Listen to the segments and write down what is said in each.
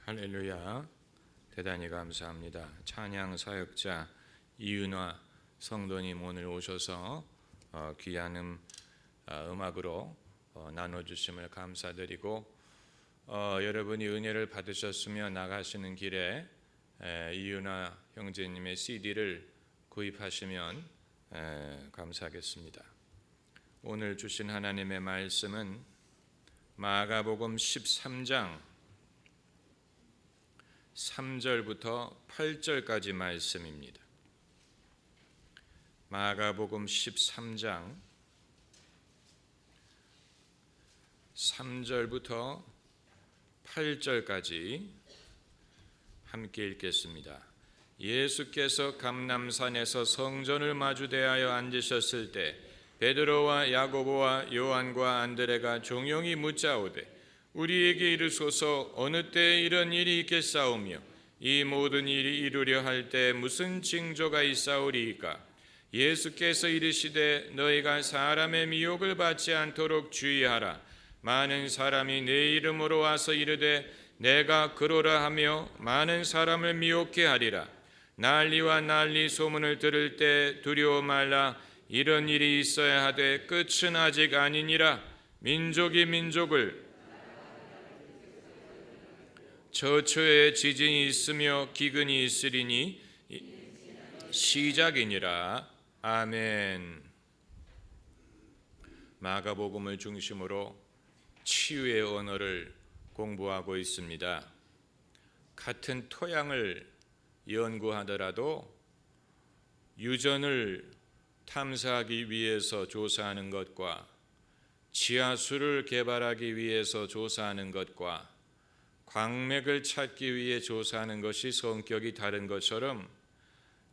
할렐루야. 대단히 감사합니다. 찬양 사역자 이윤화 성도님 오늘 오셔서 귀한 음악으로 나눠주심을 감사드리고, 여러분이 은혜를 받으셨으면 나가시는 길에 이윤화 형제님의 CD를 구입하시면 감사하겠습니다. 오늘 주신 하나님의 말씀은 마가복음 13장 3절부터 8절까지 말씀입니다. 마가복음 13장 3절부터 8절까지 함께 읽겠습니다. 예수께서 감람산에서 성전을 마주대하여 앉으셨을 때 베드로와 야고보와 요한과 안드레가 종용이 묻자오되 우리에게 이르소서 어느 때에 이런 일이 있겠사오며 이 모든 일이 이루려 할 때 무슨 징조가 있사오리이까? 예수께서 이르시되 너희가 사람의 미혹을 받지 않도록 주의하라. 많은 사람이 내 이름으로 와서 이르되 내가 그러라 하며 많은 사람을 미혹해 하리라. 난리와 난리 소문을 들을 때 두려워 말라. 이런 일이 있어야 하되 끝은 아직 아니니라. 민족이 민족을 저처에 지진이 있으며 기근이 있으리니 시작이니라. 아멘. 마가복음을 중심으로 치유의 언어를 공부하고 있습니다. 같은 토양을 연구하더라도 유전을 탐사하기 위해서 조사하는 것과 지하수를 개발하기 위해서 조사하는 것과 광맥을 찾기 위해 조사하는 것이 성격이 다른 것처럼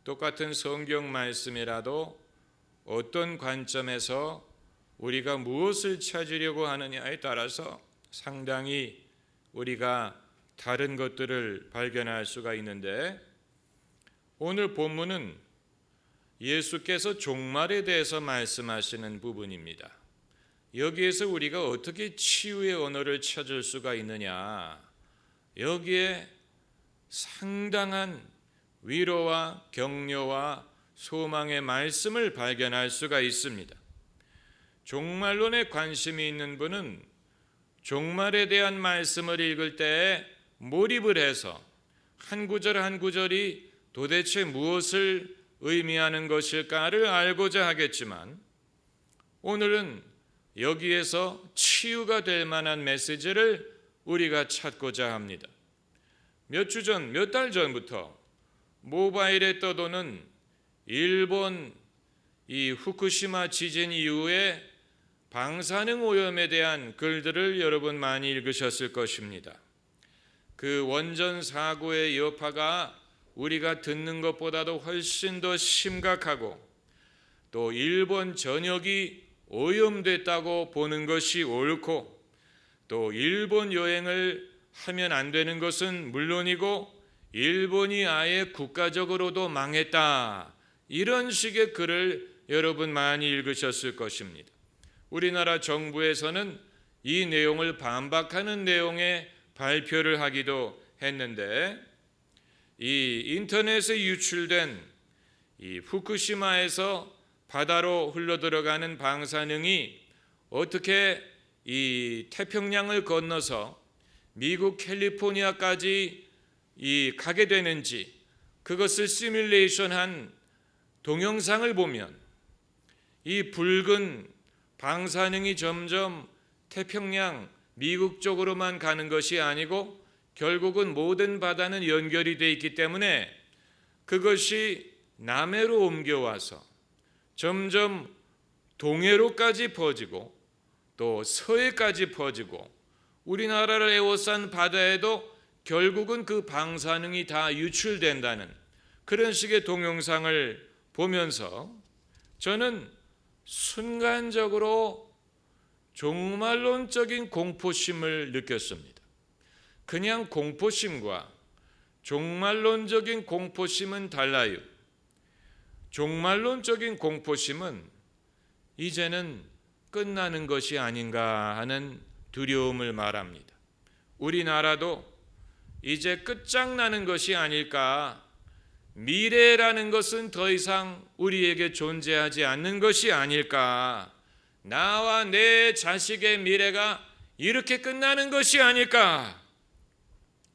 똑같은 성경 말씀이라도 어떤 관점에서 우리가 무엇을 찾으려고 하느냐에 따라서 상당히 우리가 다른 것들을 발견할 수가 있는데, 오늘 본문은 예수께서 종말에 대해서 말씀하시는 부분입니다. 여기에서 우리가 어떻게 치유의 언어를 찾을 수가 있느냐, 여기에 상당한 위로와 격려와 소망의 말씀을 발견할 수가 있습니다. 종말론에 관심이 있는 분은 종말에 대한 말씀을 읽을 때 몰입을 해서 한 구절 한 구절이 도대체 무엇을 의미하는 것일까를 알고자 하겠지만, 오늘은 여기에서 치유가 될 만한 메시지를 우리가 찾고자 합니다. 몇 달 전부터 모바일에 떠도는 일본 이 후쿠시마 지진 이후에 방사능 오염에 대한 글들을 여러분 많이 읽으셨을 것입니다. 그 원전 사고의 여파가 우리가 듣는 것보다도 훨씬 더 심각하고, 또 일본 전역이 오염됐다고 보는 것이 옳고, 또 일본 여행을 하면 안 되는 것은 물론이고 일본이 아예 국가적으로도 망했다, 이런 식의 글을 여러분 많이 읽으셨을 것입니다. 우리나라 정부에서는 이 내용을 반박하는 내용의 발표를 하기도 했는데, 이 인터넷에 유출된 이 후쿠시마에서 바다로 흘러들어가는 방사능이 어떻게 이 태평양을 건너서 미국 캘리포니아까지 가게 되는지, 그것을 시뮬레이션한 동영상을 보면 이 붉은 방사능이 점점 태평양 미국 쪽으로만 가는 것이 아니고 결국은 모든 바다는 연결이 되어 있기 때문에 그것이 남해로 옮겨와서 점점 동해로까지 퍼지고 또 서해까지 퍼지고 우리나라를 에워싼 바다에도 결국은 그 방사능이 다 유출된다는 그런 식의 동영상을 보면서 저는 순간적으로 종말론적인 공포심을 느꼈습니다. 그냥 공포심과 종말론적인 공포심은 달라요. 종말론적인 공포심은 이제는 끝나는 것이 아닌가 하는 두려움을 말합니다. 우리나라도 이제 끝장나는 것이 아닐까. 미래라는 것은 더 이상 우리에게 존재하지 않는 것이 아닐까. 나와 내 자식의 미래가 이렇게 끝나는 것이 아닐까.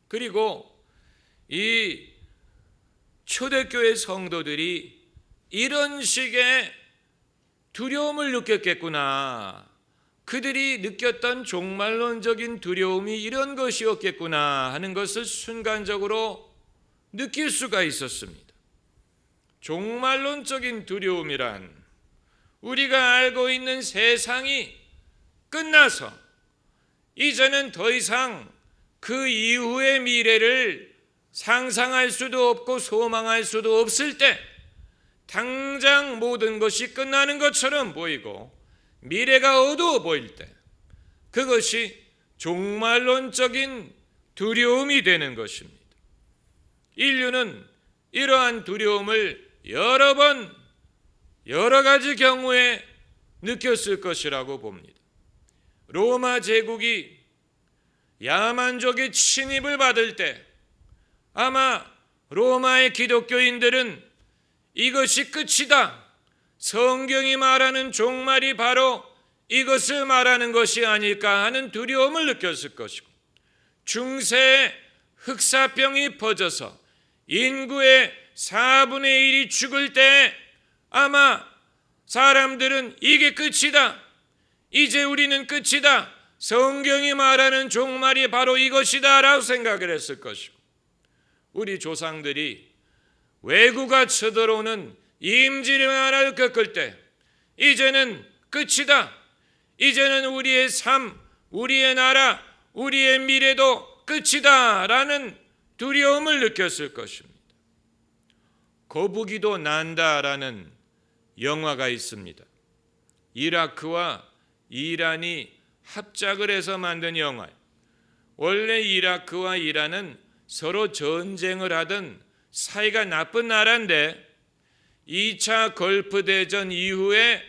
그리고 이 초대교회 성도들이 이런 식의 두려움을 느꼈겠구나. 그들이 느꼈던 종말론적인 두려움이 이런 것이었겠구나 하는 것을 순간적으로 느낄 수가 있었습니다. 종말론적인 두려움이란 우리가 알고 있는 세상이 끝나서 이제는 더 이상 그 이후의 미래를 상상할 수도 없고 소망할 수도 없을 때 당장 모든 것이 끝나는 것처럼 보이고 미래가 어두워 보일 때 그것이 종말론적인 두려움이 되는 것입니다. 인류는 이러한 두려움을 여러 가지 경우에 느꼈을 것이라고 봅니다. 로마 제국이 야만족의 침입을 받을 때 아마 로마의 기독교인들은 이것이 끝이다. 성경이 말하는 종말이 바로 이것을 말하는 것이 아닐까 하는 두려움을 느꼈을 것이고, 중세에 흑사병이 퍼져서 인구의 4분의 1이 죽을 때 아마 사람들은 이게 끝이다. 이제 우리는 끝이다. 성경이 말하는 종말이 바로 이것이다 라고 생각을 했을 것이고, 우리 조상들이 외구가 쳐들어오는 임진왜란을 겪을 때 이제는 끝이다. 이제는 우리의 삶, 우리의 나라, 우리의 미래도 끝이다 라는 두려움을 느꼈을 것입니다. 거북이도 난다라는 영화가 있습니다. 이라크와 이란이 합작을 해서 만든 영화예요. 원래 이라크와 이란은 서로 전쟁을 하던 사이가 나쁜 나라인데 2차 걸프 대전 이후에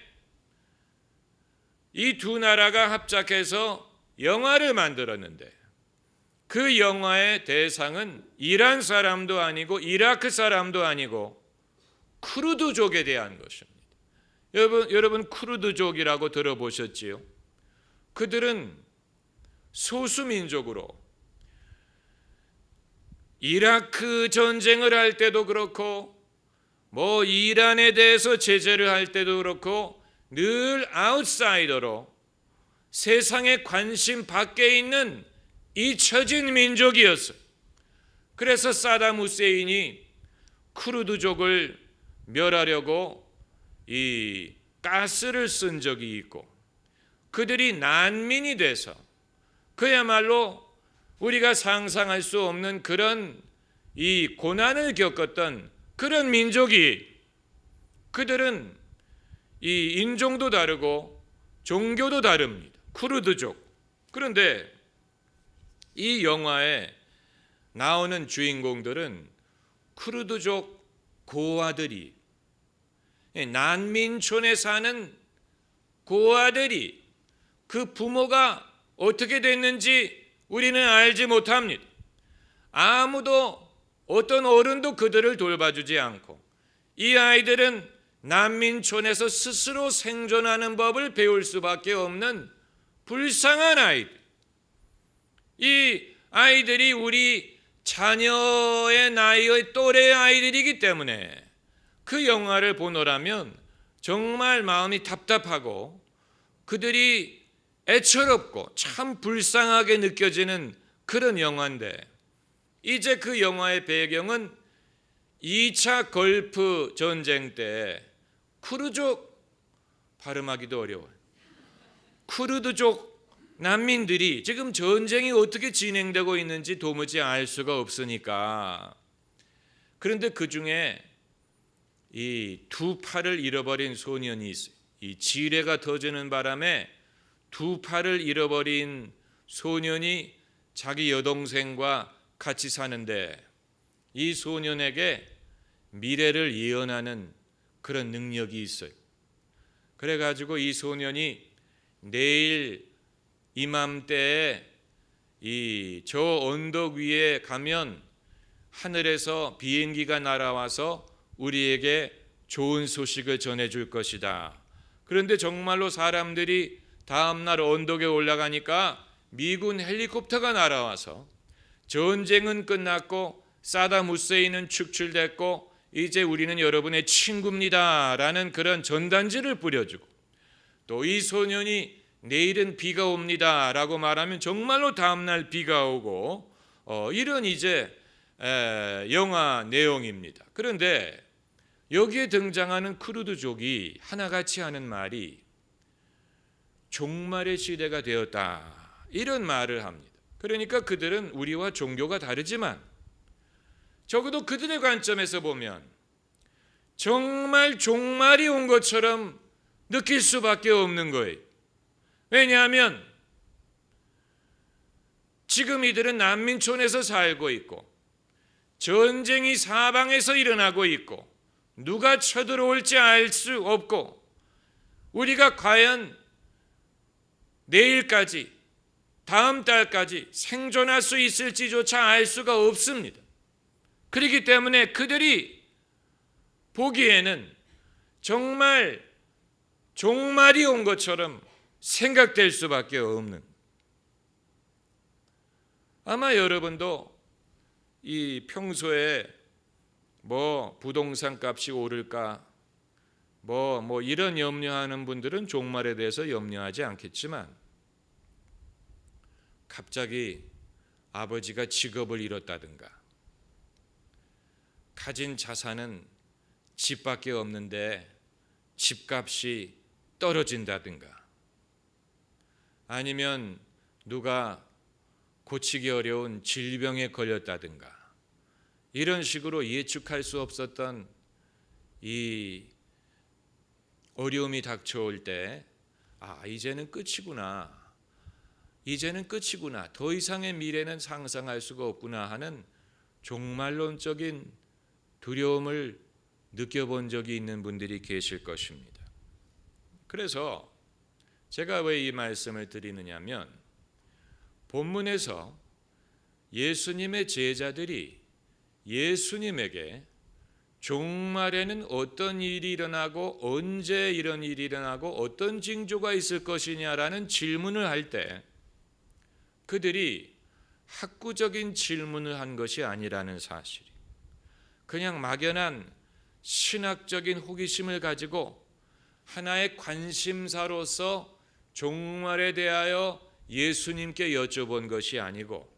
이 두 나라가 합작해서 영화를 만들었는데 그 영화의 대상은 이란 사람도 아니고 이라크 사람도 아니고 쿠르드족에 대한 것입니다. 여러분 쿠르드족이라고 들어보셨지요? 그들은 소수민족으로 이라크 전쟁을 할 때도 그렇고 이란에 대해서 제재를 할 때도 그렇고 늘 아웃사이더로 세상의 관심 밖에 있는 잊혀진 민족이었어요. 그래서 사담 후세인이 쿠르드족을 멸하려고 이 가스를 쓴 적이 있고 그들이 난민이 돼서 그야말로 우리가 상상할 수 없는 그런 이 고난을 겪었던 그런 민족이, 그들은 이 인종도 다르고 종교도 다릅니다. 쿠르드족. 그런데 이 영화에 나오는 주인공들은 쿠르드족 고아들이, 난민촌에 사는 고아들이 그 부모가 어떻게 됐는지 우리는 알지 못합니다. 아무도 어떤 어른도 그들을 돌봐주지 않고 이 아이들은 난민촌에서 스스로 생존하는 법을 배울 수밖에 없는 불쌍한 아이들. 이 아이들이 우리 자녀의 나이의 또래의 아이들이기 때문에 그 영화를 보노라면 정말 마음이 답답하고 그들이 애처롭고 참 불쌍하게 느껴지는 그런 영화인데, 이제 그 영화의 배경은 2차 걸프 전쟁 때 쿠르드족, 발음하기도 어려워요. 쿠르드족 난민들이 지금 전쟁이 어떻게 진행되고 있는지 도무지 알 수가 없으니까. 그런데 그 중에 이 두 팔을 잃어버린 소년이 있어요. 이 지뢰가 터지는 바람에 두 팔을 잃어버린 소년이 자기 여동생과 같이 사는데 이 소년에게 미래를 예언하는 그런 능력이 있어요. 그래가지고 이 소년이 내일 이맘때에 저 언덕 위에 가면 하늘에서 비행기가 날아와서 우리에게 좋은 소식을 전해줄 것이다. 그런데 정말로 사람들이 다음날 언덕에 올라가니까 미군 헬리콥터가 날아와서 전쟁은 끝났고 사담 후세인은 축출됐고 이제 우리는 여러분의 친구입니다 라는 그런 전단지를 뿌려주고, 또 이 소년이 내일은 비가 옵니다 라고 말하면 정말로 다음날 비가 오고, 이런 이제 영화 내용입니다. 그런데 여기에 등장하는 크루드족이 하나같이 하는 말이 종말의 시대가 되었다, 이런 말을 합니다. 그러니까 그들은 우리와 종교가 다르지만 적어도 그들의 관점에서 보면 정말 종말이 온 것처럼 느낄 수밖에 없는 거예요. 왜냐하면 지금 이들은 난민촌에서 살고 있고 전쟁이 사방에서 일어나고 있고 누가 쳐들어올지 알 수 없고 우리가 과연 내일까지 다음 달까지 생존할 수 있을지조차 알 수가 없습니다. 그렇기 때문에 그들이 보기에는 정말 종말이 온 것처럼 생각될 수밖에 없는, 아마 여러분도 이 평소에 뭐 부동산 값이 오를까 뭐 이런 염려하는 분들은 종말에 대해서 염려하지 않겠지만 갑자기 아버지가 직업을 잃었다든가 가진 자산은 집밖에 없는데 집값이 떨어진다든가 아니면 누가 고치기 어려운 질병에 걸렸다든가 이런 식으로 예측할 수 없었던 이 어려움이 닥쳐올 때 이제는 끝이구나, 이제는 끝이구나, 더 이상의 미래는 상상할 수가 없구나 하는 종말론적인 두려움을 느껴본 적이 있는 분들이 계실 것입니다. 그래서 제가 왜 이 말씀을 드리느냐면 본문에서 예수님의 제자들이 예수님에게 종말에는 어떤 일이 일어나고 언제 이런 일이 일어나고 어떤 징조가 있을 것이냐라는 질문을 할 때 그들이 학구적인 질문을 한 것이 아니라는 사실, 그냥 막연한 신학적인 호기심을 가지고 하나의 관심사로서 종말에 대하여 예수님께 여쭤본 것이 아니고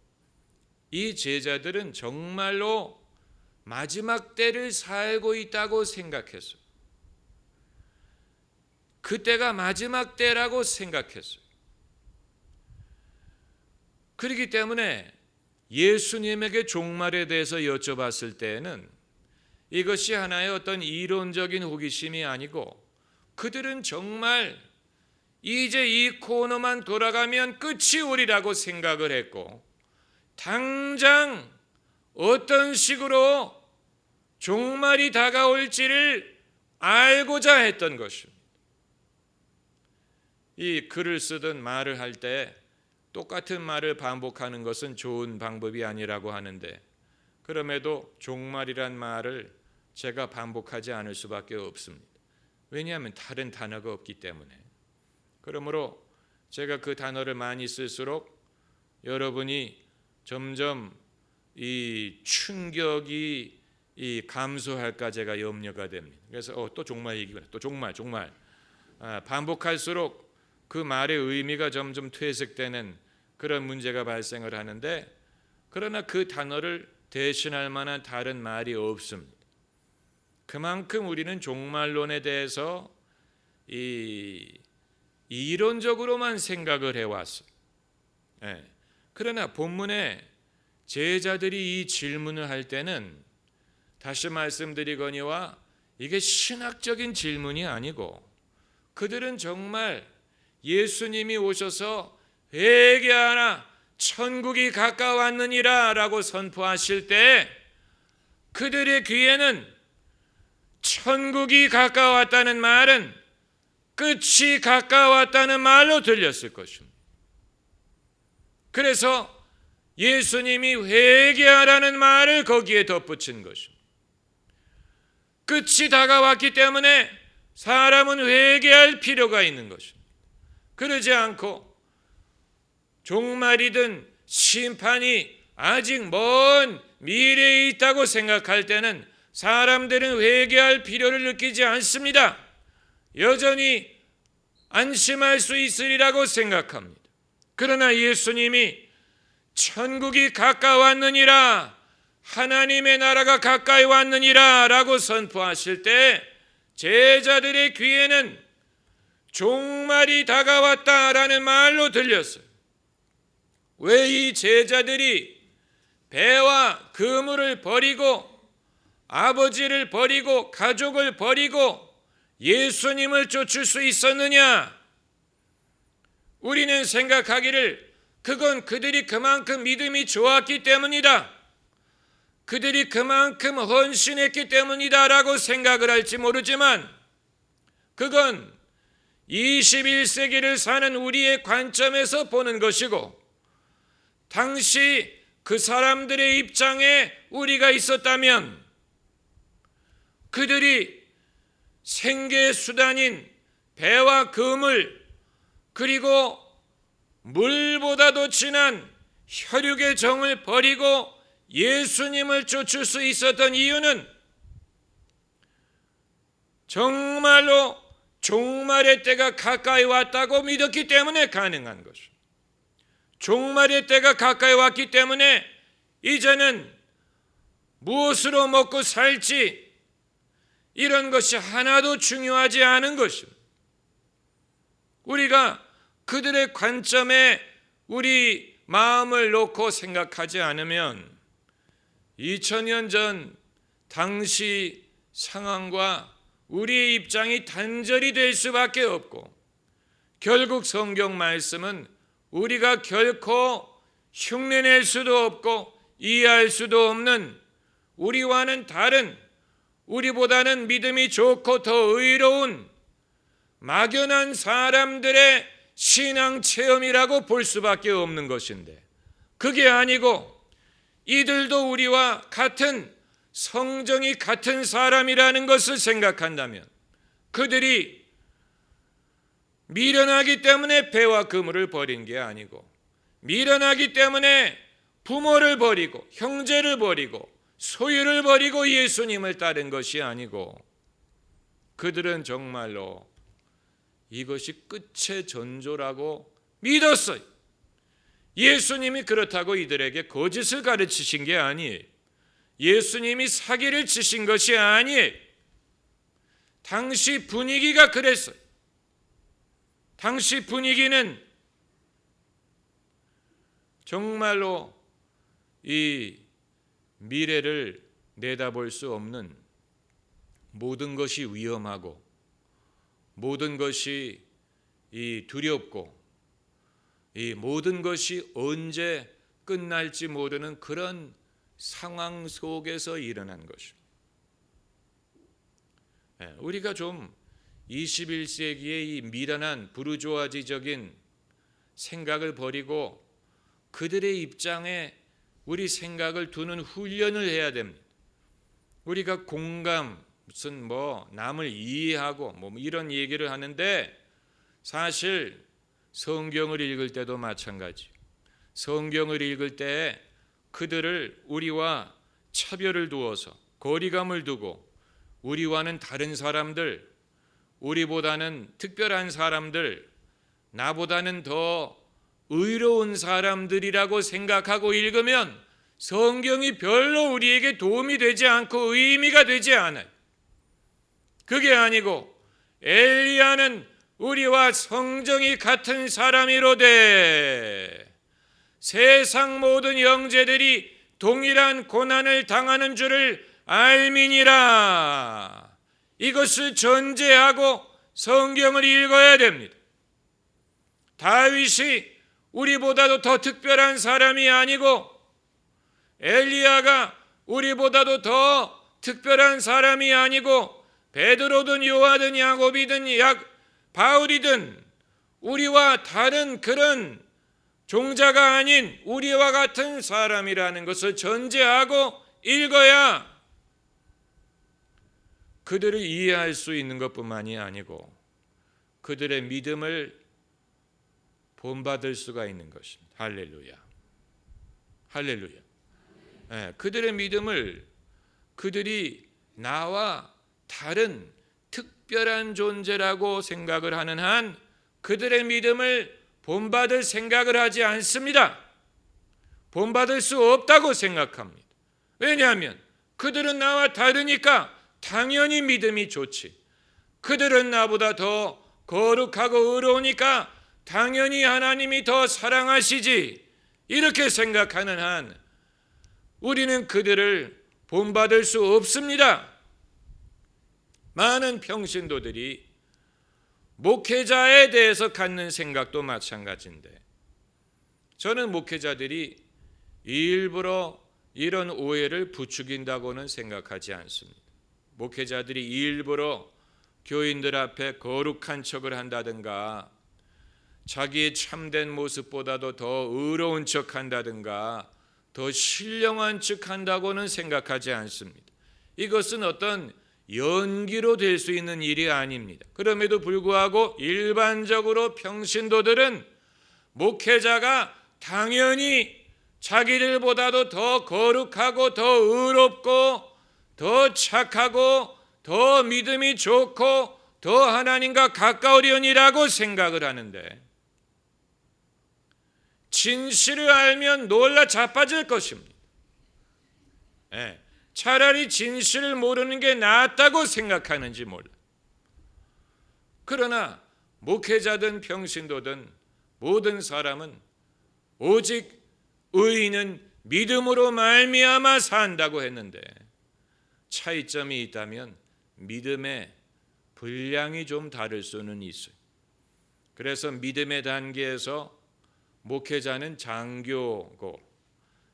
이 제자들은 정말로 마지막 때를 살고 있다고 생각했어요. 그때가 마지막 때라고 생각했어요. 그렇기 때문에 예수님에게 종말에 대해서 여쭤봤을 때에는 이것이 하나의 어떤 이론적인 호기심이 아니고 그들은 정말 이제 이 코너만 돌아가면 끝이 오리라고 생각을 했고 당장 어떤 식으로 종말이 다가올지를 알고자 했던 것입니다. 이 글을 쓰든 말을 할 때 똑같은 말을 반복하는 것은 좋은 방법이 아니라고 하는데 그럼에도 종말이란 말을 제가 반복하지 않을 수밖에 없습니다. 왜냐하면 다른 단어가 없기 때문에. 그러므로 제가 그 단어를 많이 쓸수록 여러분이 점점 이 충격이 감소할까 제가 염려가 됩니다. 그래서 또 종말 얘기구나, 또 종말 반복할수록 그 말의 의미가 점점 퇴색되는 그런 문제가 발생을 하는데, 그러나 그 단어를 대신할 만한 다른 말이 없습니다. 그만큼 우리는 종말론에 대해서 이론적으로만 생각을 해왔어요. 그러나 본문에 제자들이 이 질문을 할 때는 다시 말씀드리거니와 이게 신학적인 질문이 아니고 그들은 정말 예수님이 오셔서 회개하라 천국이 가까웠느니라 라고 선포하실 때 그들의 귀에는 천국이 가까웠다는 말은 끝이 가까웠다는 말로 들렸을 것입니다. 그래서 예수님이 회개하라는 말을 거기에 덧붙인 것입니다. 끝이 다가왔기 때문에 사람은 회개할 필요가 있는 것입니다. 그러지 않고 종말이든 심판이 아직 먼 미래에 있다고 생각할 때는 사람들은 회개할 필요를 느끼지 않습니다. 여전히 안심할 수 있으리라고 생각합니다. 그러나 예수님이 천국이 가까웠느니라, 하나님의 나라가 가까이 왔느니라 라고 선포하실 때 제자들의 귀에는 종말이 다가왔다라는 말로 들렸어요. 왜 이 제자들이 배와 그물을 버리고 아버지를 버리고 가족을 버리고 예수님을 쫓을 수 있었느냐? 우리는 생각하기를 그건 그들이 그만큼 믿음이 좋았기 때문이다, 그들이 그만큼 헌신했기 때문이다라고 생각을 할지 모르지만 그건 21세기를 사는 우리의 관점에서 보는 것이고, 당시 그 사람들의 입장에 우리가 있었다면 그들이 생계 수단인 배와 그물, 그리고 물보다도 진한 혈육의 정을 버리고 예수님을 쫓을 수 있었던 이유는 정말로 종말의 때가 가까이 왔다고 믿었기 때문에 가능한 것입니다. 종말의 때가 가까이 왔기 때문에 이제는 무엇으로 먹고 살지 이런 것이 하나도 중요하지 않은 것입니다. 우리가 그들의 관점에 우리 마음을 놓고 생각하지 않으면 2000년 전 당시 상황과 우리의 입장이 단절이 될 수밖에 없고, 결국 성경 말씀은 우리가 결코 흉내낼 수도 없고 이해할 수도 없는, 우리와는 다른, 우리보다는 믿음이 좋고 더 의로운 막연한 사람들의 신앙 체험이라고 볼 수밖에 없는 것인데, 그게 아니고 이들도 우리와 같은 성정이 같은 사람이라는 것을 생각한다면, 그들이 미련하기 때문에 배와 그물을 버린 게 아니고, 미련하기 때문에 부모를 버리고 형제를 버리고 소유를 버리고 예수님을 따른 것이 아니고, 그들은 정말로 이것이 끝의 전조라고 믿었어요. 예수님이 그렇다고 이들에게 거짓을 가르치신 게 아니에요. 예수님이 사기를 치신 것이 아니에요. 당시 분위기가 그랬어요. 당시 분위기는 정말로 이 미래를 내다볼 수 없는, 모든 것이 위험하고 모든 것이 두렵고 이 모든 것이 언제 끝날지 모르는 그런 상황 속에서 일어난 것입니다. 우리가 좀 21세기의 이 미련한 부르주아지적인 생각을 버리고 그들의 입장에 우리 생각을 두는 훈련을 해야 됩니다. 우리가 공감, 무슨 남을 이해하고 이런 얘기를 하는데, 사실 성경을 읽을 때도 마찬가지. 성경을 읽을 때 그들을 우리와 차별을 두어서 거리감을 두고, 우리와는 다른 사람들, 우리보다는 특별한 사람들, 나보다는 더 의로운 사람들이라고 생각하고 읽으면 성경이 별로 우리에게 도움이 되지 않고 의미가 되지 않아요. 그게 아니고 엘리야는 우리와 성정이 같은 사람이로되 세상 모든 형제들이 동일한 고난을 당하는 줄을 알미니라. 이것을 전제하고 성경을 읽어야 됩니다. 다윗이 우리보다도 더 특별한 사람이 아니고, 엘리야가 우리보다도 더 특별한 사람이 아니고, 베드로든 요하든 야곱이든 바울이든 우리와 다른 그런 종자가 아닌 우리와 같은 사람이라는 것을 전제하고 읽어야 그들을 이해할 수 있는 것뿐만이 아니고 그들의 믿음을 본받을 수가 있는 것입니다. 할렐루야. 할렐루야. 그들의 믿음을 그들이 나와 다른 특별한 존재라고 생각을 하는 한 그들의 믿음을 본받을 생각을 하지 않습니다. 본받을 수 없다고 생각합니다. 왜냐하면 그들은 나와 다르니까 당연히 믿음이 좋지. 그들은 나보다 더 거룩하고 의로우니까 당연히 하나님이 더 사랑하시지. 이렇게 생각하는 한 우리는 그들을 본받을 수 없습니다. 많은 평신도들이 목회자에 대해서 갖는 생각도 마찬가지인데 저는 목회자들이 일부러 이런 오해를 부추긴다고는 생각하지 않습니다. 목회자들이 일부러 교인들 앞에 거룩한 척을 한다든가 자기의 참된 모습보다도 더 의로운 척 한다든가 더 신령한 척 한다고는 생각하지 않습니다. 이것은 어떤 연기로 될 수 있는 일이 아닙니다. 그럼에도 불구하고 일반적으로 평신도들은 목회자가 당연히 자기들보다도 더 거룩하고 더 의롭고 더 착하고 더 믿음이 좋고 더 하나님과 가까우려니라고 생각을 하는데 진실을 알면 놀라 자빠질 것입니다. 차라리 진실을 모르는 게 낫다고 생각하는지 몰라. 그러나 목회자든 평신도든 모든 사람은 오직 의인은 믿음으로 말미암아 산다고 했는데 차이점이 있다면 믿음의 분량이 좀 다를 수는 있어요. 그래서 믿음의 단계에서 목회자는 장교고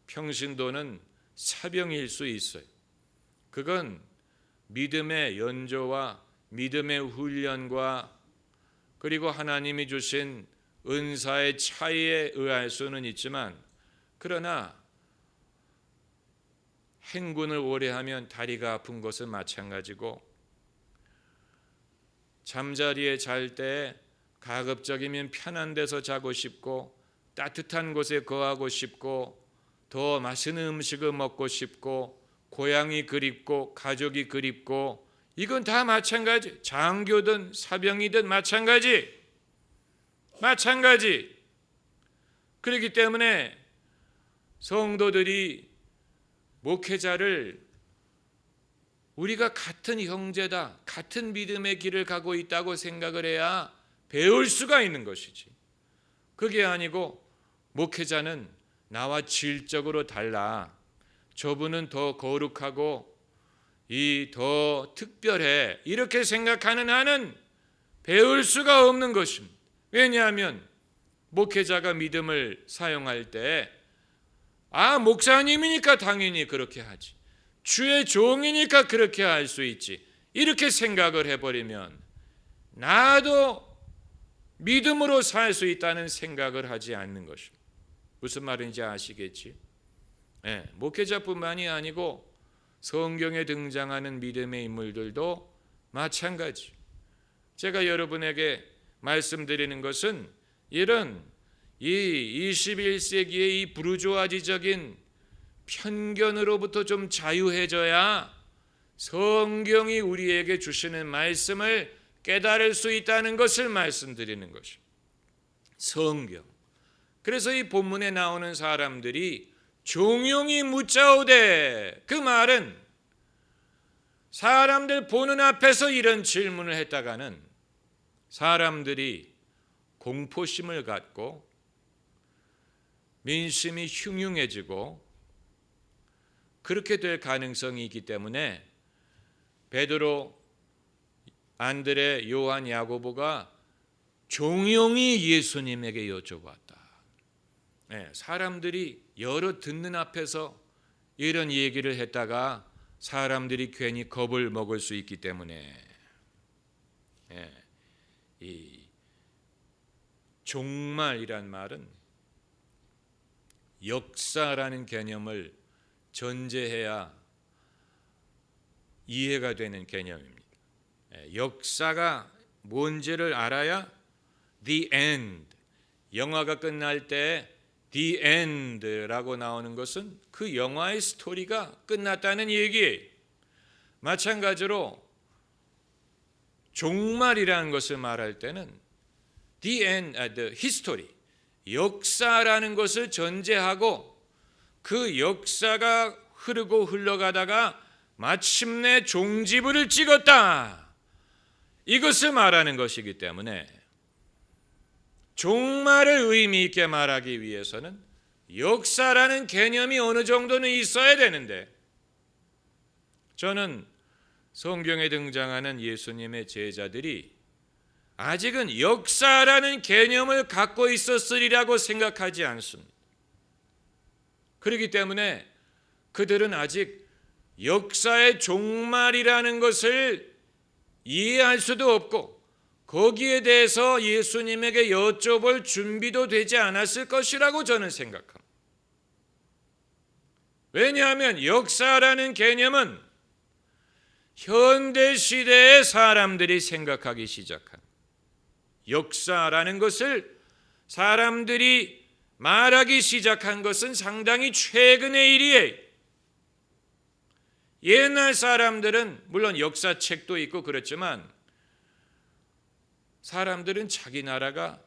평신도는 사병일 수 있어요. 그건 믿음의 연조와 믿음의 훈련과 그리고 하나님이 주신 은사의 차이에 의할 수는 있지만 그러나 행군을 오래 하면 다리가 아픈 것은 마찬가지고 잠자리에 잘 때 가급적이면 편한 데서 자고 싶고 따뜻한 곳에 거하고 싶고 더 맛있는 음식을 먹고 싶고 고향이 그립고 가족이 그립고 이건 다 마찬가지. 장교든 사병이든 마찬가지. 그렇기 때문에 성도들이 목회자를 우리가 같은 형제다, 같은 믿음의 길을 가고 있다고 생각을 해야 배울 수가 있는 것이지. 그게 아니고 목회자는 나와 질적으로 달라. 저분은 더 거룩하고 이 더 특별해. 이렇게 생각하는 한은 배울 수가 없는 것입니다. 왜냐하면 목회자가 믿음을 사용할 때 목사님이니까 당연히 그렇게 하지. 주의 종이니까 그렇게 할 수 있지. 이렇게 생각을 해버리면 나도 믿음으로 살 수 있다는 생각을 하지 않는 것입니다. 무슨 말인지 아시겠지? 목회자뿐만이 아니고 성경에 등장하는 믿음의 인물들도 마찬가지. 제가 여러분에게 말씀드리는 것은 이런 이 21세기의 이 부르주아지적인 편견으로부터 좀 자유해져야 성경이 우리에게 주시는 말씀을 깨달을 수 있다는 것을 말씀드리는 것입니다. 성경. 그래서 이 본문에 나오는 사람들이 종용이 묻자오되, 그 말은 사람들 보는 앞에서 이런 질문을 했다가는 사람들이 공포심을 갖고 민심이 흉흉해지고 그렇게 될 가능성이 있기 때문에 베드로, 안드레, 요한, 야고보가 종용이 예수님에게 여쭤봤다. 사람들이 여러 듣는 앞에서 이런 얘기를 했다가 사람들이 괜히 겁을 먹을 수 있기 때문에 이 종말이란 말은 역사라는 개념을 전제해야 이해가 되는 개념입니다. 역사가 뭔지를 알아야 the end, 영화가 끝날 때 the end라고 나오는 것은 그 영화의 스토리가 끝났다는 얘기예요. 마찬가지로 종말이라는 것을 말할 때는 the end, the history, 역사라는 것을 전제하고 그 역사가 흐르고 흘러가다가 마침내 종지부를 찍었다, 이것을 말하는 것이기 때문에 종말을 의미 있게 말하기 위해서는 역사라는 개념이 어느 정도는 있어야 되는데, 저는 성경에 등장하는 예수님의 제자들이 아직은 역사라는 개념을 갖고 있었으리라고 생각하지 않습니다. 그렇기 때문에 그들은 아직 역사의 종말이라는 것을 이해할 수도 없고 거기에 대해서 예수님에게 여쭤볼 준비도 되지 않았을 것이라고 저는 생각합니다. 왜냐하면 역사라는 개념은 현대 시대의 사람들이 생각하기 시작한, 역사라는 것을 사람들이 말하기 시작한 것은 상당히 최근의 일이에요. 옛날 사람들은 물론 역사책도 있고 그렇지만 사람들은 자기 나라가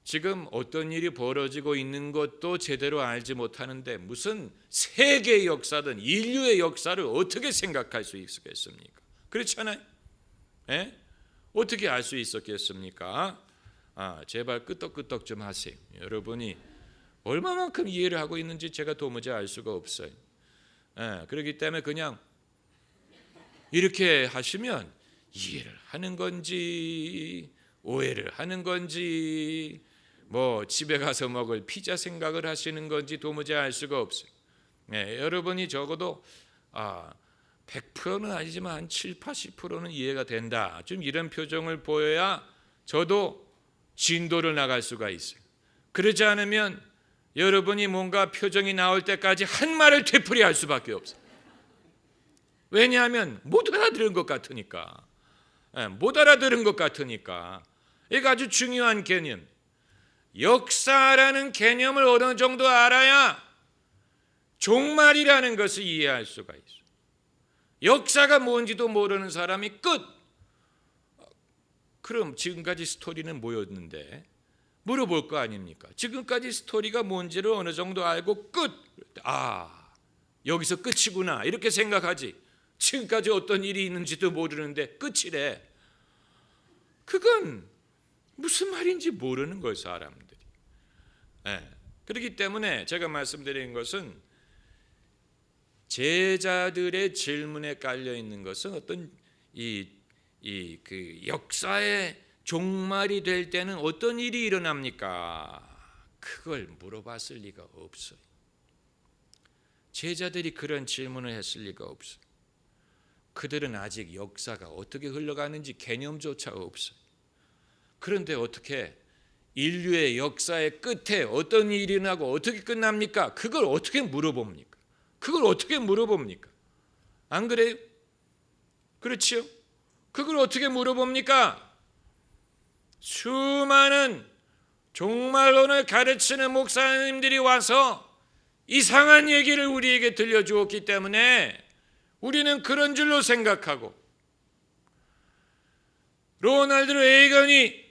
지금 어떤 일이 벌어지고 있는 것도 제대로 알지 못하는데 무슨 세계의 역사든 인류의 역사를 어떻게 생각할 수 있겠습니까? 그렇잖아요. 예? 어떻게 알 수 있었겠습니까? 제발 끄떡끄떡 좀 하세요. 여러분이 얼마만큼 이해를 하고 있는지 제가 도무지 알 수가 없어요. 그렇기 때문에 그냥 이렇게 하시면 이해를 하는 건지 오해를 하는 건지 뭐 집에 가서 먹을 피자 생각을 하시는 건지 도무지 알 수가 없어요. 여러분이 적어도 100%는 아니지만 한 7, 80%는 이해가 된다, 좀 이런 표정을 보여야 저도 진도를 나갈 수가 있어요. 그러지 않으면 여러분이 뭔가 표정이 나올 때까지 한 말을 되풀이할 수밖에 없어요. 왜냐하면 못 알아들은 것 같으니까. 못 알아들은 것 같으니까. 이거 아주 중요한 개념. 역사라는 개념을 어느 정도 알아야 종말이라는 것을 이해할 수가 있어요. 역사가 뭔지도 모르는 사람이 끝. 그럼 지금까지 스토리는 뭐였는데? 물어볼 거 아닙니까? 지금까지 스토리가 뭔지를 어느 정도 알고 끝. 여기서 끝이구나 이렇게 생각하지. 지금까지 어떤 일이 있는지도 모르는데 끝이래. 그건 무슨 말인지 모르는 거예요, 사람들이. 그렇기 때문에 제가 말씀드린 것은 제자들의 질문에 깔려 있는 것은 어떤 그 역사의 종말이 될 때는 어떤 일이 일어납니까? 그걸 물어봤을 리가 없어요. 제자들이 그런 질문을 했을 리가 없어요. 그들은 아직 역사가 어떻게 흘러가는지 개념조차 없어요. 그런데 어떻게 인류의 역사의 끝에 어떤 일이 일어나고 어떻게 끝납니까? 그걸 어떻게 물어봅니까? 그걸 어떻게 물어봅니까? 안 그래요? 그렇지요? 그걸 어떻게 물어봅니까? 수많은 종말론을 가르치는 목사님들이 와서 이상한 얘기를 우리에게 들려주었기 때문에 우리는 그런 줄로 생각하고, 로널드 레이건이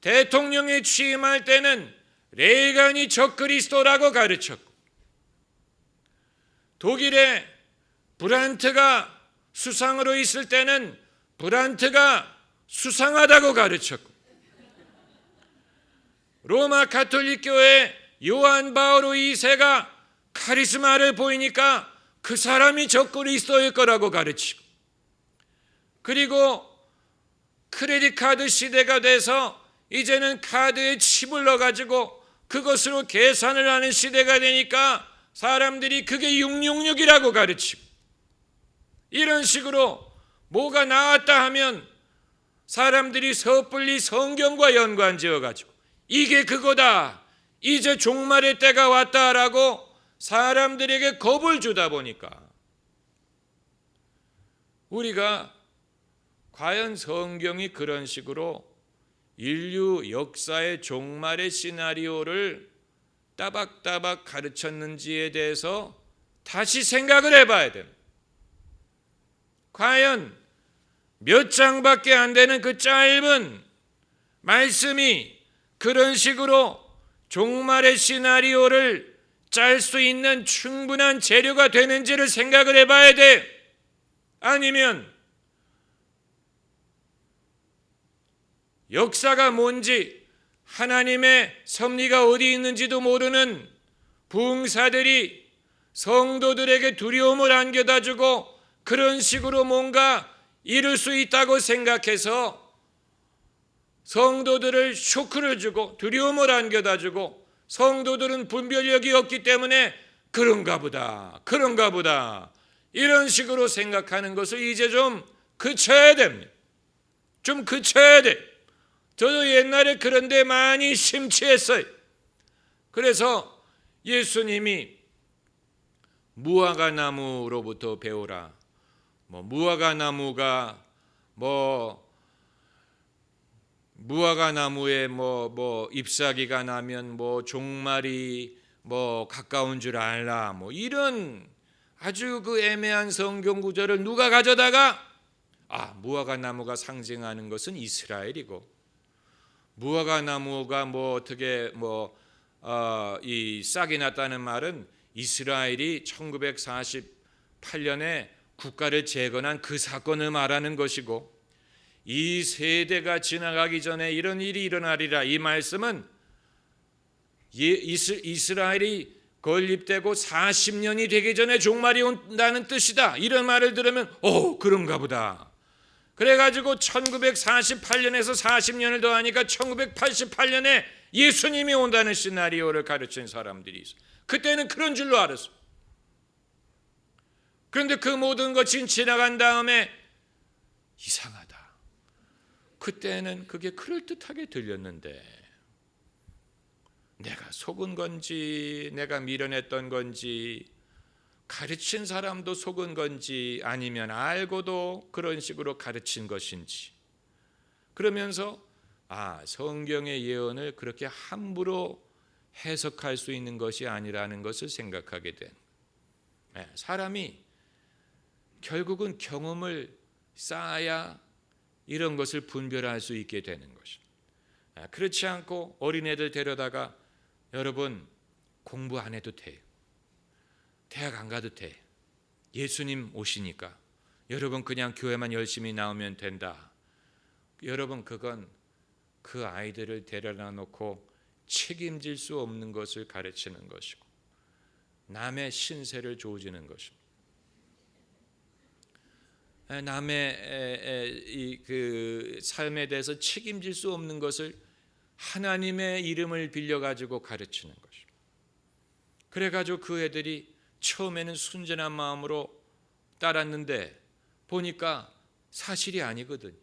대통령에 취임할 때는 레이건이 적그리스도라고 가르쳤고, 독일의 브란트가 수상으로 있을 때는 브란트가 수상하다고 가르쳤고, 로마 가톨릭 교회 요한 바오로 2세가 카리스마를 보이니까 그 사람이 적그리스도일 거라고 가르치고, 그리고 크레딧 카드 시대가 돼서 이제는 카드에 칩을 넣어가지고 그것으로 계산을 하는 시대가 되니까 사람들이 그게 666이라고 가르치고, 이런 식으로 뭐가 나왔다 하면 사람들이 섣불리 성경과 연관지어가지고 이게 그거다, 이제 종말의 때가 왔다라고 사람들에게 겁을 주다 보니까 우리가 과연 성경이 그런 식으로 인류 역사의 종말의 시나리오를 따박따박 가르쳤는지에 대해서 다시 생각을 해봐야 됩니다. 과연 몇 장밖에 안 되는 그 짧은 말씀이 그런 식으로 종말의 시나리오를 짤 수 있는 충분한 재료가 되는지를 생각을 해봐야 돼. 아니면 역사가 뭔지 하나님의 섭리가 어디 있는지도 모르는 부흥사들이 성도들에게 두려움을 안겨다 주고 그런 식으로 뭔가 이룰 수 있다고 생각해서 성도들을 쇼크를 주고 두려움을 안겨다 주고 성도들은 분별력이 없기 때문에 그런가 보다 이런 식으로 생각하는 것을 이제 좀 그쳐야 됩니다. 좀 그쳐야 돼. 저도 옛날에 그런 데 많이 심취했어요. 그래서 예수님이 무화과나무로부터 배우라. 무화과나무에 잎사귀가 나면 종말이 가까운 줄 알라. 이런 아주 그 애매한 성경 구절을 누가 가져다가 무화과나무가 상징하는 것은 이스라엘이고 무화과나무가 어떻게 이 싹이 났다는 말은 이스라엘이 1948년에 국가를 재건한 그 사건을 말하는 것이고 이 세대가 지나가기 전에 이런 일이 일어나리라. 이 말씀은 이스라엘이 건립되고 40년이 되기 전에 종말이 온다는 뜻이다. 이런 말을 들으면 그런가 보다. 그래가지고 1948년에서 40년을 더하니까 1988년에 예수님이 온다는 시나리오를 가르친 사람들이 있어. 그때는 그런 줄로 알았어. 그런데 그 모든 것이 지나간 다음에 이상하다. 그때는 그게 그럴듯하게 들렸는데 내가 속은 건지 내가 미련했던 건지 가르친 사람도 속은 건지 아니면 알고도 그런 식으로 가르친 것인지 그러면서 성경의 예언을 그렇게 함부로 해석할 수 있는 것이 아니라는 것을 생각하게 된 사람이 결국은 경험을 쌓아야 이런 것을 분별할 수 있게 되는 것입니다. 그렇지 않고 어린애들 데려다가 여러분 공부 안 해도 돼요. 대학 안 가도 돼. 예수님 오시니까 여러분 그냥 교회만 열심히 나오면 된다. 여러분 그건 그 아이들을 데려다 놓고 책임질 수 없는 것을 가르치는 것이고 남의 신세를 조지는 것입니다. 남의 그 삶에 대해서 책임질 수 없는 것을 하나님의 이름을 빌려가지고 가르치는 것입니다. 그래가지고 그 애들이 처음에는 순전한 마음으로 따랐는데 보니까 사실이 아니거든요.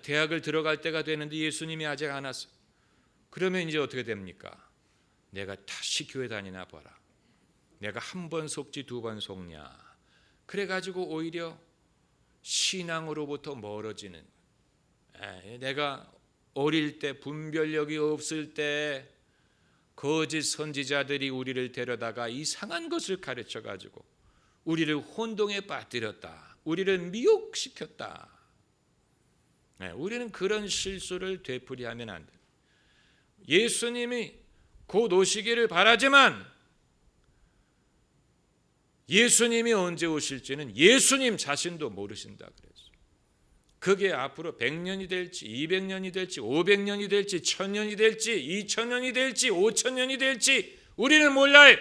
대학을 들어갈 때가 되는데 예수님이 아직 안 왔어. 그러면 이제 어떻게 됩니까? 내가 다시 교회 다니나 봐라. 내가 한 번 속지 두 번 속냐. 그래가지고 오히려 신앙으로부터 멀어지는 내가 어릴 때 분별력이 없을 때 거짓 선지자들이 우리를 데려다가 이상한 것을 가르쳐가지고 우리를 혼동에 빠뜨렸다. 우리를 미혹시켰다. 우리는 그런 실수를 되풀이하면 안 됩니다. 예수님이 곧 오시기를 바라지만 예수님이 언제 오실지는 예수님 자신도 모르신다 그랬어요. 그게 앞으로 100년이 될지 200년이 될지 500년이 될지 1000년이 될지 2000년이 될지 5000년이 될지 우리는 몰라요.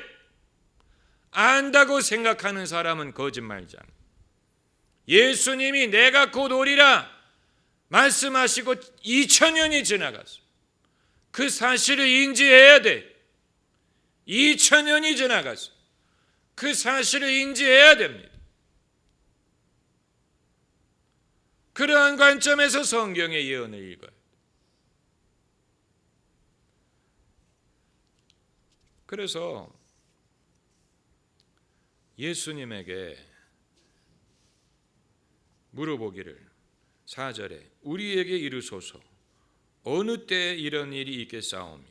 안다고 생각하는 사람은 거짓말이잖아. 예수님이 내가 곧 오리라 말씀하시고 2000년이 지나갔어요. 그 사실을 인지해야 돼. 2000년이 지나갔어요. 그 사실을 인지해야 됩니다. 그러한 관점에서 성경의 예언을 읽어요. 그래서 예수님에게 물어보기를 4절에 우리에게 이르소서 어느 때에 이런 일이 있겠사오며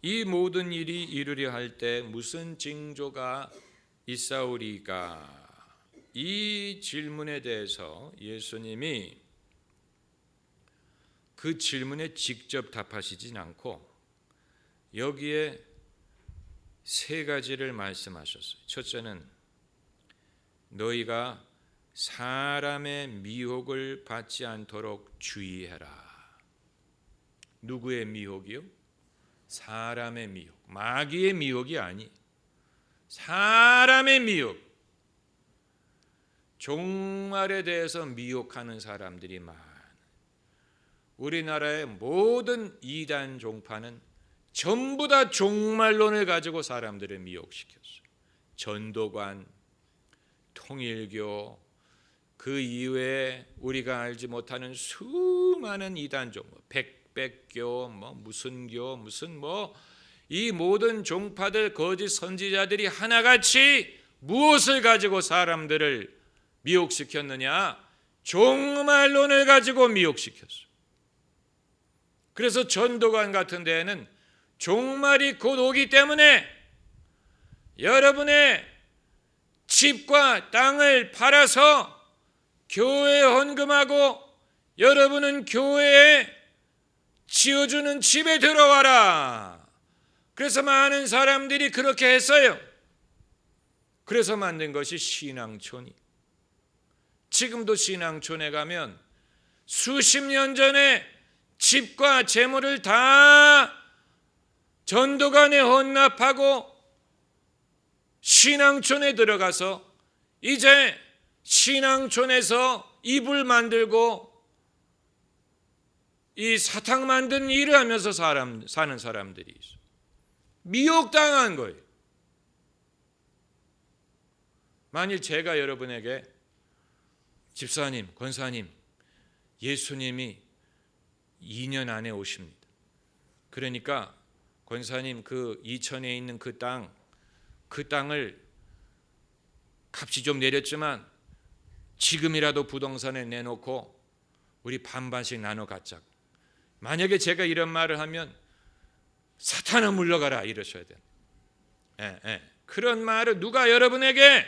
이 모든 일이 이루려 할 때 무슨 징조가 있사오리까? 이 질문에 대해서 예수님이 그 질문에 직접 답하시진 않고 여기에 세 가지를 말씀하셨어요. 첫째는 너희가 사람의 미혹을 받지 않도록 주의해라. 누구의 미혹이요? 사람의 미혹. 마귀의 미혹이 아니. 사람의 미혹. 종말에 대해서 미혹하는 사람들이 많아요. 우리나라의 모든 이단 종파는 전부 다 종말론을 가지고 사람들을 미혹시켰어요. 전도관, 통일교, 그 이외에 우리가 알지 못하는 수많은 이단 종파, 백백교, 무슨 교, 무슨 이 모든 종파들 거짓 선지자들이 하나같이 무엇을 가지고 사람들을 미혹시켰느냐? 종말론을 가지고 미혹시켰어요. 그래서 전도관 같은 데에는 종말이 곧 오기 때문에 여러분의 집과 땅을 팔아서 교회에 헌금하고 여러분은 교회에 지어주는 집에 들어와라. 그래서 많은 사람들이 그렇게 했어요. 그래서 만든 것이 신앙촌이. 지금도 신앙촌에 가면 수십 년 전에 집과 재물을 다 전도관에 헌납하고 신앙촌에 들어가서 이제 신앙촌에서 이불 만들고 이 사탕 만든 일을 하면서 사는 사람들이 있어요. 미혹당한 거예요. 만일 제가 여러분에게 집사님, 권사님, 예수님이 2년 안에 오십니다. 그러니까 권사님 그 이천에 있는 그 땅을 값이 좀 내렸지만 지금이라도 부동산에 내놓고 우리 반반씩 나눠 갖자고. 만약에 제가 이런 말을 하면 사탄아 물러가라 이러셔야 돼요. 그런 말을 누가 여러분에게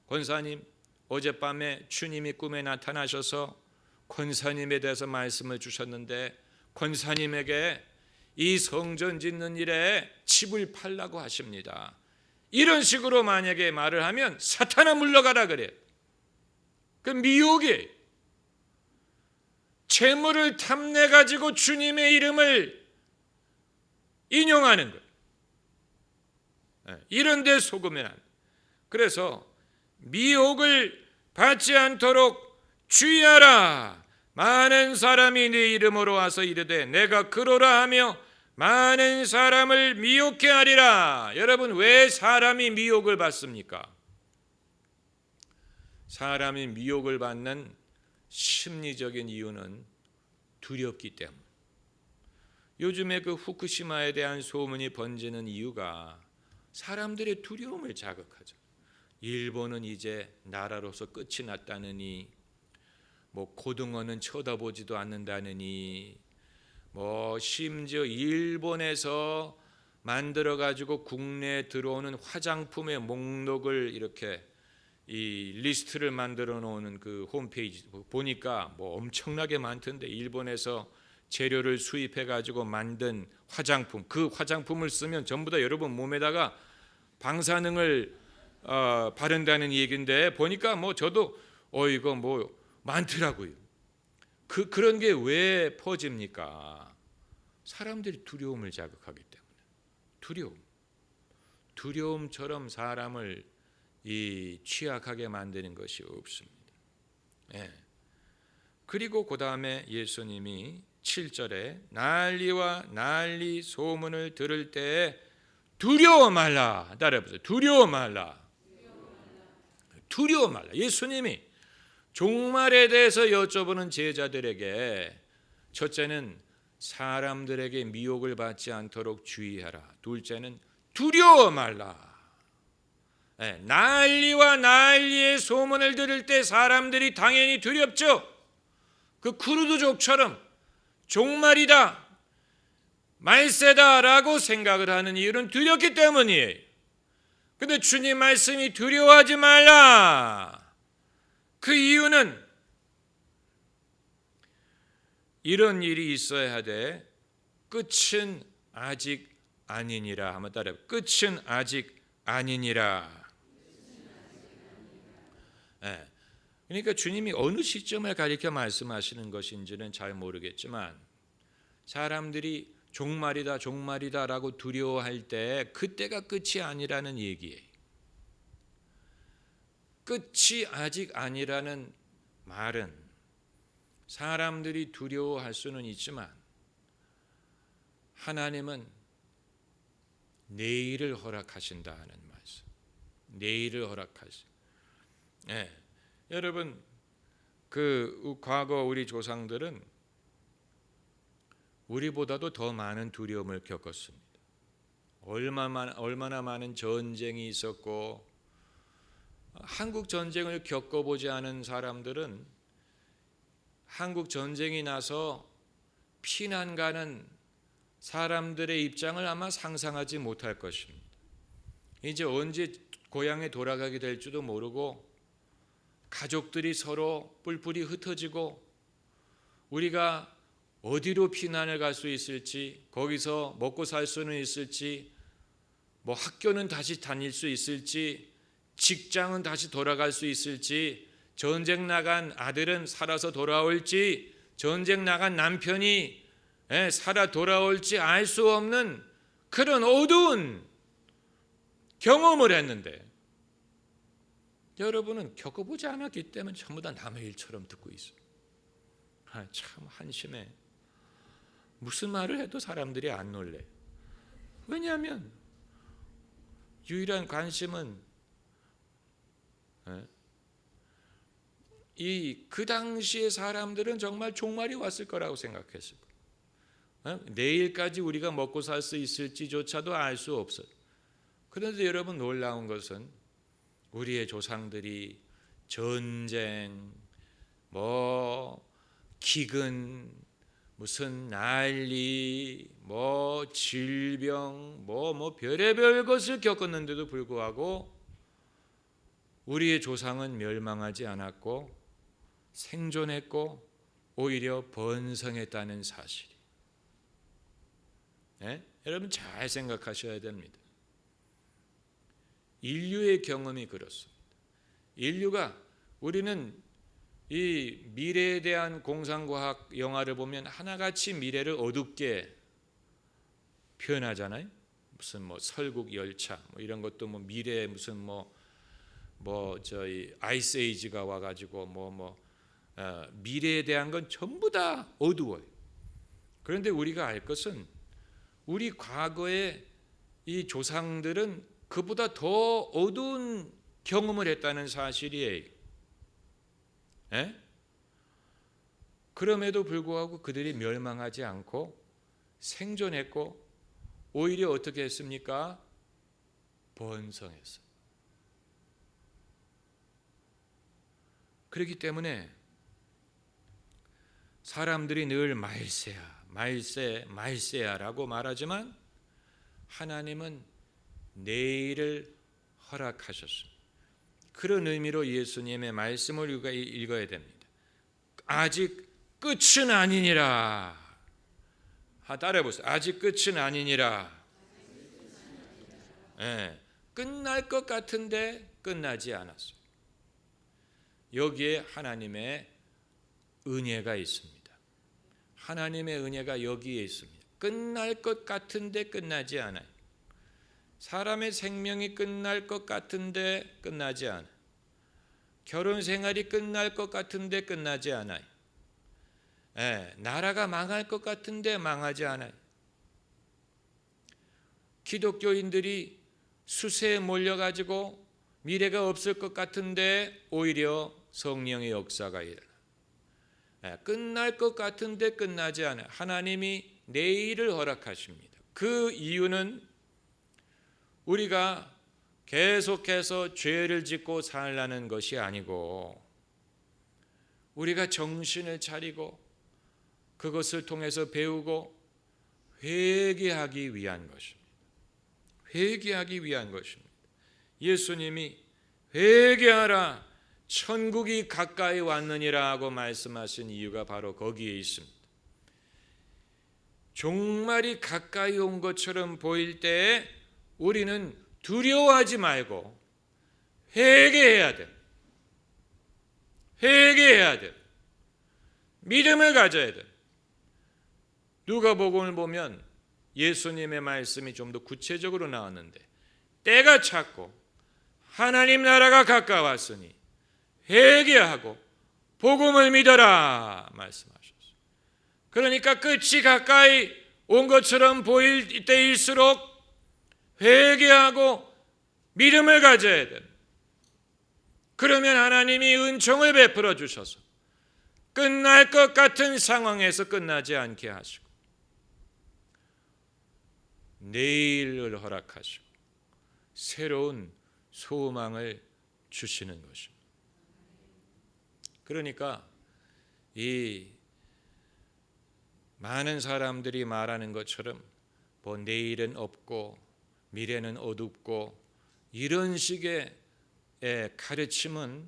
권사님 어젯밤에 주님이 꿈에 나타나셔서 권사님에 대해서 말씀을 주셨는데 권사님에게 이 성전 짓는 일에 집을 팔라고 하십니다. 이런 식으로 만약에 말을 하면 사탄아 물러가라 그래요. 그 미혹이에요. 재물을 탐내 가지고 주님의 이름을 인용하는 거예요. 이런 데 속으면 안 돼요. 그래서 미혹을 받지 않도록 주의하라. 많은 사람이 네 이름으로 와서 이르되 내가 그러라 하며 많은 사람을 미혹해 하리라. 여러분 왜 사람이 미혹을 받습니까? 사람이 미혹을 받는 심리적인 이유는 두렵기 때문. 요즘에 그 후쿠시마에 대한 소문이 번지는 이유가 사람들의 두려움을 자극하죠. 일본은 이제 나라로서 끝이 났다느니, 고등어는 쳐다보지도 않는다느니, 심지어 일본에서 만들어 가지고 국내에 들어오는 화장품의 목록을 이렇게 이 리스트를 만들어 놓는 그 홈페이지 보니까 엄청나게 많던데, 일본에서 재료를 수입해 가지고 만든 화장품, 그 화장품을 쓰면 전부 다 여러분 몸에다가 방사능을 바른다는 얘기인데 보니까 저도 이거 많더라고요. 그런 게 왜 퍼집니까? 사람들이 두려움을 자극하기 때문에. 두려움처럼 사람을 취약하게 만드는 것이 없습니다. 그리고 그 다음에 예수님이 7절에 난리와 난리 소문을 들을 때에 두려워 말라. 따라해보세요. 두려워 말라. 두려워 말라. 예수님이 종말에 대해서 여쭤보는 제자들에게 첫째는 사람들에게 미혹을 받지 않도록 주의하라. 둘째는 두려워 말라. 난리와 난리의 소문을 들을 때 사람들이 당연히 두렵죠. 그 쿠르드족처럼 종말이다, 말세다라고 생각을 하는 이유는 두렵기 때문이에요. 근데 주님 말씀이 두려워하지 말라. 그 이유는 이런 일이 있어야 하되 끝은 아직 아니니라. 한번 따라해. 끝은 아직 아니니라. 그러니까 주님이 어느 시점을 가리켜 말씀하시는 것인지는 잘 모르겠지만 사람들이 종말이다 종말이다라고 두려워할 때 그때가 끝이 아니라는 얘기예요. 끝이 아직 아니라는 말은 사람들이 두려워할 수는 있지만 하나님은 내일을 허락하신다는 말씀. 내일을 허락하시. 여러분, 그 과거 우리 조상들은 우리보다도 더 많은 두려움을 겪었습니다. 얼마나 많은 전쟁이 있었고, 한국 전쟁을 겪어보지 않은 사람들은 한국 전쟁이 나서 피난 가는 사람들의 입장을 아마 상상하지 못할 것입니다. 이제 언제 고향에 돌아가게 될지도 모르고 가족들이 서로 뿔뿔이 흩어지고 우리가 어디로 피난을 갈 수 있을지, 거기서 먹고 살 수는 있을지, 뭐 학교는 다시 다닐 수 있을지, 직장은 다시 돌아갈 수 있을지, 전쟁 나간 아들은 살아서 돌아올지, 전쟁 나간 남편이 살아 돌아올지 알 수 없는 그런 어두운 경험을 했는데 여러분은 겪어보지 않았기 때문에 전부 다 남의 일처럼 듣고 있어요. 참 한심해. 무슨 말을 해도 사람들이 안 놀래. 왜냐하면 유일한 관심은 그 당시의 사람들은 정말 종말이 왔을 거라고 생각했어요. 내일까지 우리가 먹고 살 수 있을지조차도 알 수 없어요. 그런데 여러분, 놀라운 것은 우리의 조상들이 전쟁, 기근, 무슨 난리, 질병, 별의별 것을 겪었는데도 불구하고 우리의 조상은 멸망하지 않았고 생존했고 오히려 번성했다는 사실이. 여러분 잘 생각하셔야 됩니다. 인류의 경험이 그렇습니다. 인류가, 우리는 이 미래에 대한 공상과학 영화를 보면 하나같이 미래를 어둡게 표현하잖아요. 무슨 설국 열차 이런 것도 미래에 무슨 저희 아이스 에이지가 와가지고 미래에 대한 건 전부 다 어두워요. 그런데 우리가 알 것은 우리 과거의 이 조상들은 그보다 더 어두운 경험을 했다는 사실이에요. 그럼에도 불구하고 그들이 멸망하지 않고 생존했고 오히려 어떻게 했습니까? 번성했어요. 그렇기 때문에 사람들이 늘 말세야라고 말하지만 하나님은 내일을 허락하셨습니다. 그런 의미로 예수님의 말씀을 읽어야 됩니다. 아직 끝은 아니니라. 따라해보세요. 아직 끝은 아니니라. 끝날 것 같은데 끝나지 않았어요. 여기에 하나님의 은혜가 있습니다. 하나님의 은혜가 여기에 있습니다. 끝날 것 같은데 끝나지 않아요. 사람의 생명이 끝날 것 같은데 끝나지 않아요. 결혼 생활이 끝날 것 같은데 끝나지 않아요. 나라가 망할 것 같은데 망하지 않아요. 기독교인들이 수세에 몰려가지고 미래가 없을 것 같은데 오히려 성령의 역사가 일어나요. 끝날 것 같은데 끝나지 않아요. 하나님이 내일을 허락하십니다. 그 이유는 우리가 계속해서 죄를 짓고 살라는 것이 아니고 우리가 정신을 차리고 그것을 통해서 배우고 회개하기 위한 것입니다. 회개하기 위한 것입니다. 예수님이 회개하라 천국이 가까이 왔느니라고 말씀하신 이유가 바로 거기에 있습니다. 종말이 가까이 온 것처럼 보일 때에 우리는 두려워하지 말고 회개해야 돼. 회개해야 돼. 믿음을 가져야 돼. 누가복음을 보면 예수님의 말씀이 좀 더 구체적으로 나왔는데 때가 찼고 하나님 나라가 가까웠으니 회개하고 복음을 믿어라 말씀하셨어요. 그러니까 끝이 가까이 온 것처럼 보일 때일수록 회개하고 믿음을 가져야 돼. 그러면 하나님이 은총을 베풀어 주셔서 끝날 것 같은 상황에서 끝나지 않게 하시고 내일을 허락하시고 새로운 소망을 주시는 것입니다. 그러니까 이 많은 사람들이 말하는 것처럼 뭐 내일은 없고 미래는 어둡고 이런 식의 가르침은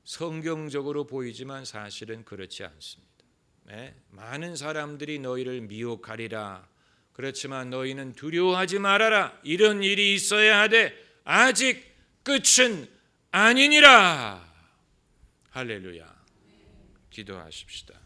성경적으로 보이지만 사실은 그렇지 않습니다. 많은 사람들이 너희를 미혹하리라. 그렇지만 너희는 두려워하지 말아라. 이런 일이 있어야 하되 아직 끝은 아니니라. 할렐루야. 기도하십시다.